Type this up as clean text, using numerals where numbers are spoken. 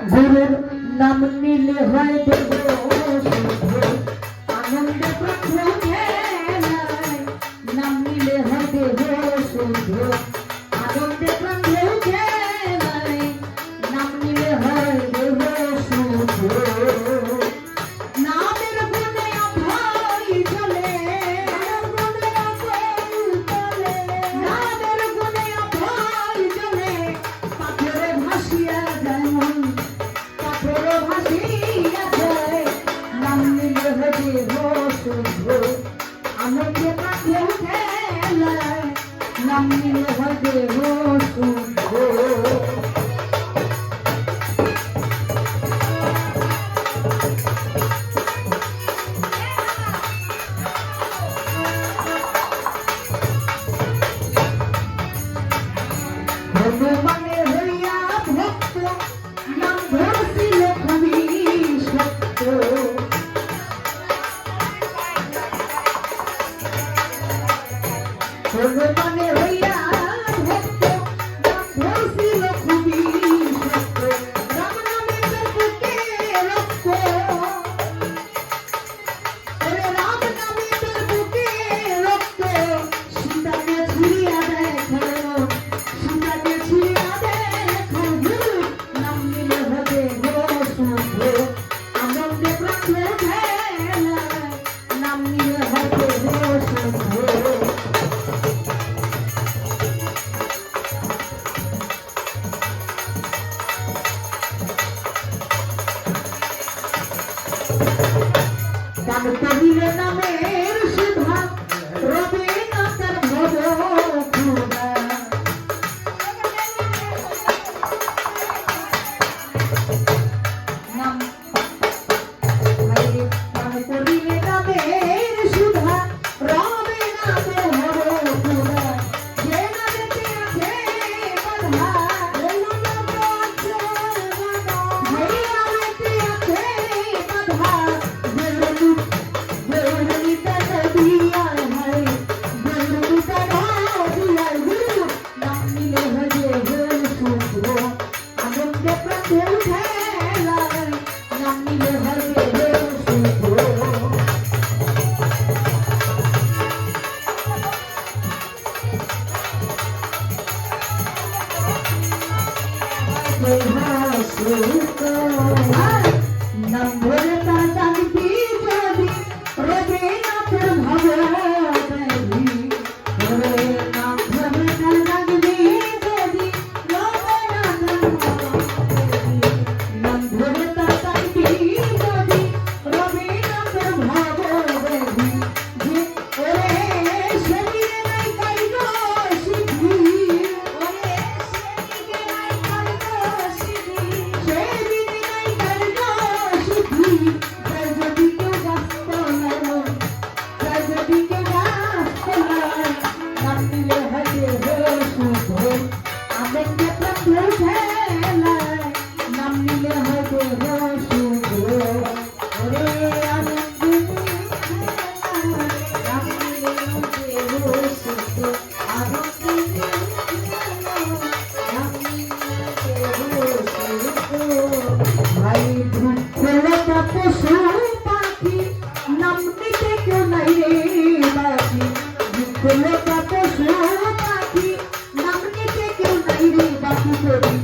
গুরুর নাম নিলে হয় দেব আনন্দে প্রথমে নাম নিলে হয় দেব শুদ্ধ আনন্দে প্রথমে নাম নিলে হয় দেব শুদ্ধ নামের গুণে অভয় চলে নামের গুণে অভয় চলে পাথরে ভাসিয়া যায় মন পাথরে ভাসিয়া যায় নাম নিলে হয় দেব শুদ্ধ আনন্দে প্রথমে নাম নিলে হয় দেব শুদ্ধ ভগবানে হইয়া ভক্ত নাম ধরছিল খুবই সত্য ভগবানে হইয়া ভক্ত নাম ধরছিল খুবই সত্য রাম নামে তার বুকে রক্ত রাম নামে তার বুকে রক্ত সীতাকে ছুঁড়িয়া দেখালো সীতাকে ছুঁড়িয়া দেখালো নাম নিলে হবে শুদ্ধ আনন্দে প্রাণে ঢেলা নাম নিলে হবে শুদ্ধ নাম কহিলে নামের সুধা রবে না তার ভব ক্ষুধা নাম কহিলে নামের সুধা রবে না তার ভব ক্ষুধা যে নামেতে আছে বাধা যে নামেতে আছে বাধা নাম ধরে তার জানবি যদি রবে না তোর ভাবে নাম ধরে তার জানবি যদি রবে না তোর নাম ধরে তার জানবি যদি রবে না তোর ভাবে ওরে শরীরে নাই কাইগ সিদ্ধি ওরে শরীরে নাই কাইগ সিদ্ধি শরীরে নাই কাইগ সিদ্ধি তাই যদি কেউ গাছতে লাগে তাই যদি কেউ গাছতে লাগে নাম নিলে হবে শুদ্ধ আনন্দে প্রাণে ঢেলা নাম নিলে হবে শুদ্ধ ওরে আনন্দে নাম নিলে হবে শুদ্ধ আনন্দে নাম নিলে হবে শুদ্ধ ভাই দুঃখলতা পশু পাখি নাম নিতে কেউ নাই রে বাকি দুঃখলতা পশু পাখি নাম নিতে কেউ নাই রে বাকি করি